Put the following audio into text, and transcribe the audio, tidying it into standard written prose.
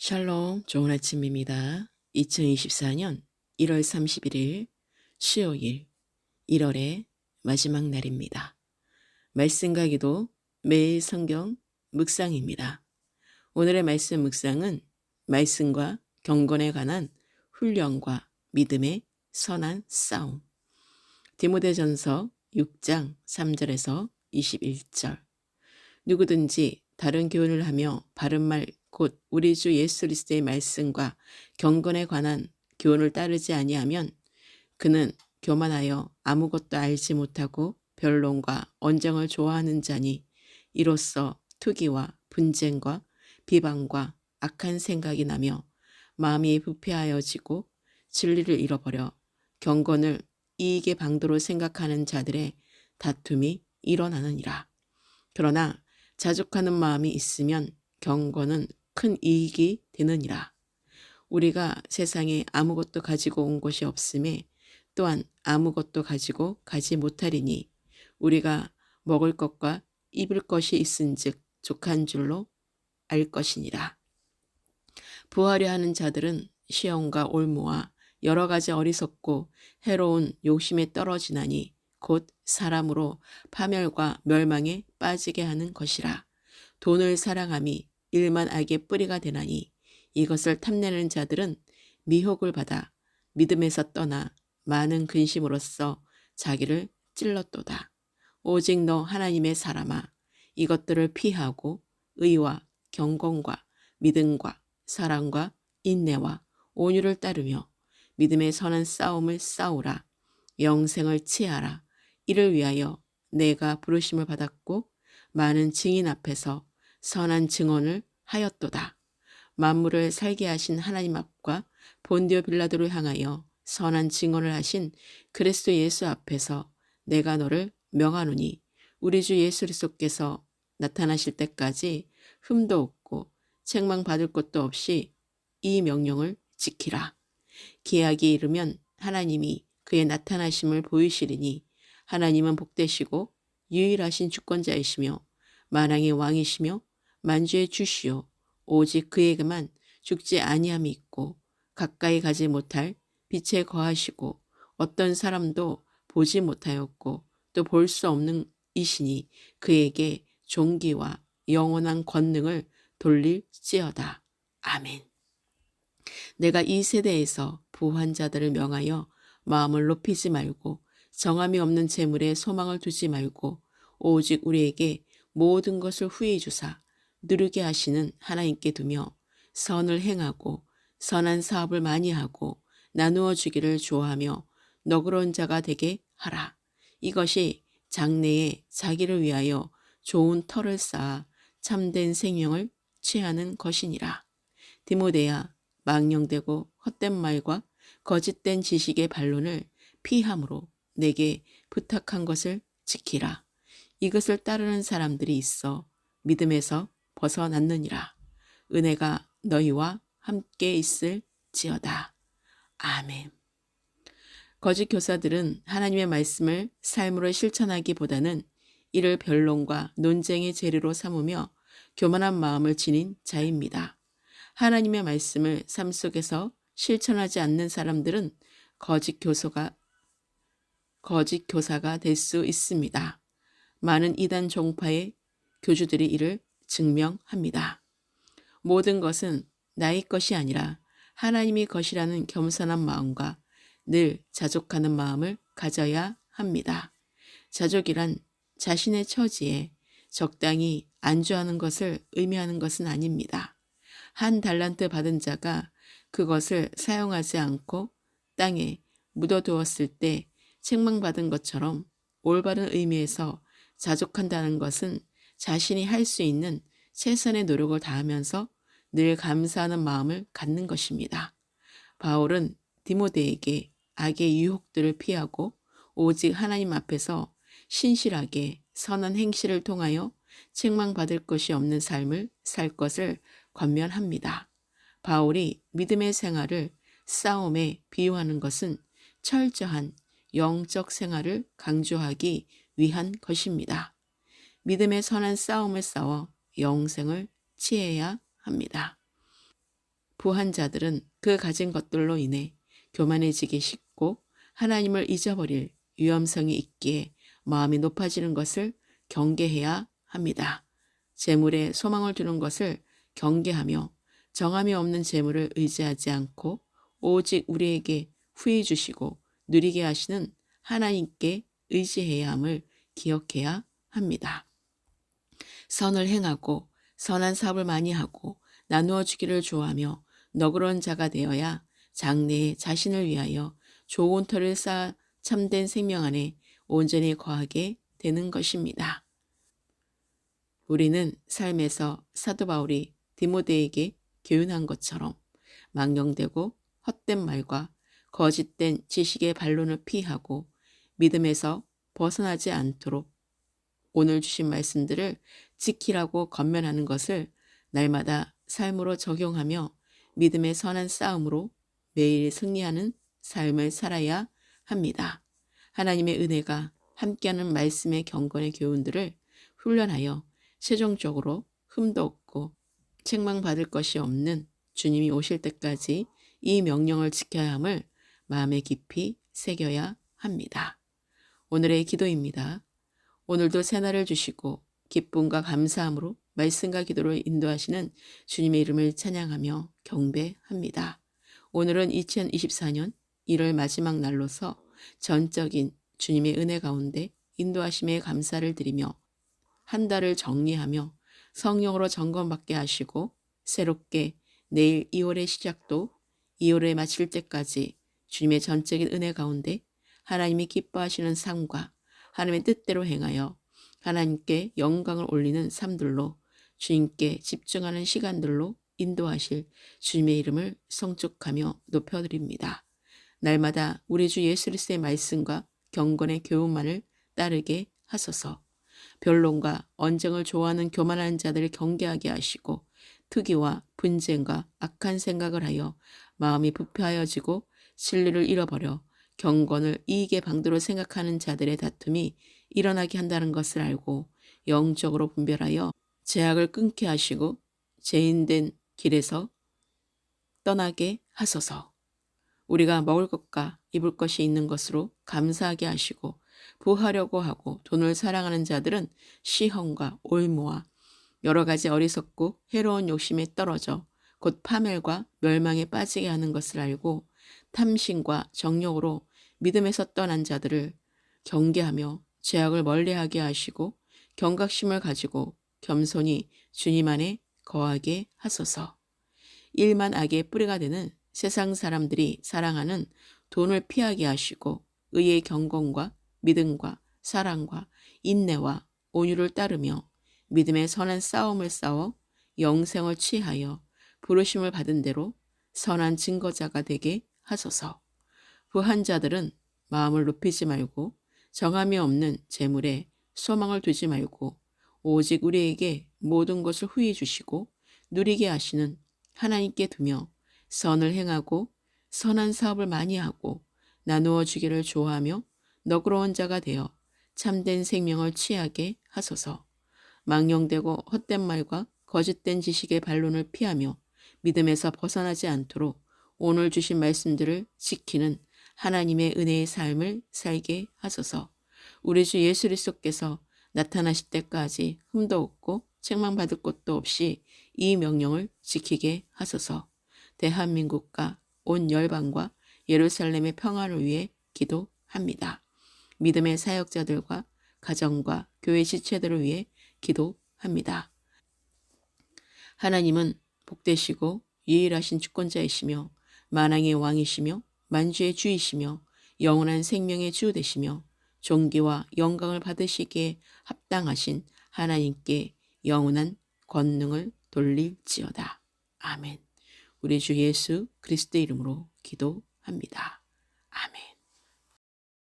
샬롬, 좋은 아침입니다. 2024년 1월 31일 수요일 1월의 마지막 날입니다. 말씀과 기도 매일 성경 묵상입니다. 오늘의 말씀 묵상은 말씀과 경건에 관한 훈련과 믿음의 선한 싸움. 디모데전서 6장 3절에서 21절. 누구든지 다른 교훈을 하며 바른 말 곧 우리 주 예수 그리스도의 말씀과 경건에 관한 교훈을 따르지 아니하면 그는 교만하여 아무것도 알지 못하고 변론과 언쟁을 좋아하는 자니 이로써 투기와 분쟁과 비방과 악한 생각이 나며 마음이 부패하여지고 진리를 잃어버려 경건을 이익의 방도로 생각하는 자들의 다툼이 일어나느니라. 그러나 자족하는 마음이 있으면 경건은 큰 이익이 되느니라. 우리가 세상에 아무것도 가지고 온 것이 없음에 또한 아무것도 가지고 가지 못하리니 우리가 먹을 것과 입을 것이 있은즉 족한 줄로 알 것이니라. 부하려 하는 자들은 시험과 올무와 여러 가지 어리석고 해로운 욕심에 떨어지나니 곧 사람으로 파멸과 멸망에 빠지게 하는 것이라. 돈을 사랑함이 일만 악의 뿌리가 되나니 이것을 탐내는 자들은 미혹을 받아 믿음에서 떠나 많은 근심으로써 자기를 찔렀도다. 오직 너 하나님의 사람아, 이것들을 피하고 의와 경건과 믿음과 사랑과 인내와 온유를 따르며 믿음의 선한 싸움을 싸우라. 영생을 취하라. 이를 위하여 내가 부르심을 받았고 많은 증인 앞에서 선한 증언을 하였도다. 만물을 살게 하신 하나님 앞과 본디오 빌라도를 향하여 선한 증언을 하신 그리스도 예수 앞에서 내가 너를 명하노니 우리 주 예수 그리스도께서 나타나실 때까지 흠도 없고 책망받을 것도 없이 이 명령을 지키라. 기약이 이르면 하나님이 그의 나타나심을 보이시리니 하나님은 복되시고 유일하신 주권자이시며 만왕의 왕이시며 만주의 주시오. 오직 그에게만 죽지 아니함이 있고 가까이 가지 못할 빛에 거하시고 어떤 사람도 보지 못하였고 또 볼 수 없는 이시니 그에게 존귀와 영원한 권능을 돌릴지어다. 아멘. 내가 이 세대에서 부한 자들을 명하여 마음을 높이지 말고 정함이 없는 재물에 소망을 두지 말고 오직 우리에게 모든 것을 후히 주사 누르게 하시는 하나님께 두며 선을 행하고 선한 사업을 많이 하고 나누어 주기를 좋아하며 너그러운 자가 되게 하라. 이것이 장래에 자기를 위하여 좋은 터를 쌓아 참된 생명을 취하는 것이니라. 디모데야, 망령되고 헛된 말과 거짓된 지식의 반론을 피함으로 내게 부탁한 것을 지키라. 이것을 따르는 사람들이 있어 믿음에서 벗어났느니라. 은혜가 너희와 함께 있을지어다. 아멘. 거짓 교사들은 하나님의 말씀을 삶으로 실천하기보다는 이를 변론과 논쟁의 재료로 삼으며 교만한 마음을 지닌 자입니다. 하나님의 말씀을 삶 속에서 실천하지 않는 사람들은 거짓 교사가 될 수 있습니다. 많은 이단 종파의 교주들이 이를 증명합니다. 모든 것은 나의 것이 아니라 하나님의 것이라는 겸손한 마음과 늘 자족하는 마음을 가져야 합니다. 자족이란 자신의 처지에 적당히 안주하는 것을 의미하는 것은 아닙니다. 한 달란트 받은 자가 그것을 사용하지 않고 땅에 묻어두었을 때 책망받은 것처럼 올바른 의미에서 자족한다는 것은 자신이 할 수 있는 최선의 노력을 다하면서 늘 감사하는 마음을 갖는 것입니다. 바울은 디모데에게 악의 유혹들을 피하고 오직 하나님 앞에서 신실하게 선한 행실을 통하여 책망받을 것이 없는 삶을 살 것을 권면합니다. 바울이 믿음의 생활을 싸움에 비유하는 것은 철저한 영적 생활을 강조하기 위한 것입니다. 믿음의 선한 싸움을 싸워 영생을 취해야 합니다. 부한 자들은 그 가진 것들로 인해 교만해지기 쉽고 하나님을 잊어버릴 위험성이 있기에 마음이 높아지는 것을 경계해야 합니다. 재물에 소망을 두는 것을 경계하며 정함이 없는 재물을 의지하지 않고 오직 우리에게 후히 주시고 누리게 하시는 하나님께 의지해야 함을 기억해야 합니다. 선을 행하고 선한 사업을 많이 하고 나누어 주기를 좋아하며 너그러운 자가 되어야 장래에 자신을 위하여 좋은 터를 쌓아 참된 생명 안에 온전히 거하게 되는 것입니다. 우리는 삶에서 사도 바울이 디모데에게 교훈한 것처럼 망령되고 헛된 말과 거짓된 지식의 반론을 피하고 믿음에서 벗어나지 않도록 오늘 주신 말씀들을 지키라고 권면하는 것을 날마다 삶으로 적용하며 믿음의 선한 싸움으로 매일 승리하는 삶을 살아야 합니다. 하나님의 은혜가 함께하는 말씀의 경건의 교훈들을 훈련하여 최종적으로 흠도 없고 책망받을 것이 없는 주님이 오실 때까지 이 명령을 지켜야 함을 마음에 깊이 새겨야 합니다. 오늘의 기도입니다. 오늘도 새날을 주시고 기쁨과 감사함으로 말씀과 기도를 인도하시는 주님의 이름을 찬양하며 경배합니다. 오늘은 2024년 1월 마지막 날로서 전적인 주님의 은혜 가운데 인도하심에 감사를 드리며 한 달을 정리하며 성령으로 점검받게 하시고 새롭게 내일 2월의 시작도 2월에 마칠 때까지 주님의 전적인 은혜 가운데 하나님이 기뻐하시는 삶과 하나님의 뜻대로 행하여 하나님께 영광을 올리는 삶들로 주님께 집중하는 시간들로 인도하실 주님의 이름을 성축하며 높여드립니다. 날마다 우리 주 예수 그리스도의 말씀과 경건의 교훈만을 따르게 하소서. 변론과 언쟁을 좋아하는 교만한 자들을 경계하게 하시고 투기와 분쟁과 악한 생각을 하여 마음이 부패하여지고 진리를 잃어버려 경건을 이익의 방도로 생각하는 자들의 다툼이 일어나게 한다는 것을 알고 영적으로 분별하여 죄악을 끊게 하시고 죄인된 길에서 떠나게 하소서. 우리가 먹을 것과 입을 것이 있는 것으로 감사하게 하시고 부하려고 하고 돈을 사랑하는 자들은 시험과 올무와 여러 가지 어리석고 해로운 욕심에 떨어져 곧 파멸과 멸망에 빠지게 하는 것을 알고 탐심과 정욕으로 믿음에서 떠난 자들을 경계하며 죄악을 멀리하게 하시고 경각심을 가지고 겸손히 주님 안에 거하게 하소서. 일만 악의 뿌리가 되는 세상 사람들이 사랑하는 돈을 피하게 하시고 의의 경건과 믿음과 사랑과 인내와 온유를 따르며 믿음의 선한 싸움을 싸워 영생을 취하여 부르심을 받은 대로 선한 증거자가 되게 하소서. 부한 자들은 마음을 높이지 말고 정함이 없는 재물에 소망을 두지 말고 오직 우리에게 모든 것을 후히 주시고 누리게 하시는 하나님께 두며 선을 행하고 선한 사업을 많이 하고 나누어 주기를 좋아하며 너그러운 자가 되어 참된 생명을 취하게 하소서. 망령되고 헛된 말과 거짓된 지식의 반론을 피하며 믿음에서 벗어나지 않도록 오늘 주신 말씀들을 지키는 하나님의 은혜의 삶을 살게 하소서. 우리 주 예수 그리스도께서 나타나실 때까지 흠도 없고 책망받을 것도 없이 이 명령을 지키게 하소서. 대한민국과 온 열방과 예루살렘의 평화를 위해 기도합니다. 믿음의 사역자들과 가정과 교회 지체들을 위해 기도합니다. 하나님은 복되시고 유일하신 주권자이시며 만왕의 왕이시며 만주의 주이시며 영원한 생명의 주 되시며 존귀와 영광을 받으시기에 합당하신 하나님께 영원한 권능을 돌릴지어다. 아멘. 우리 주 예수 그리스도의 이름으로 기도합니다.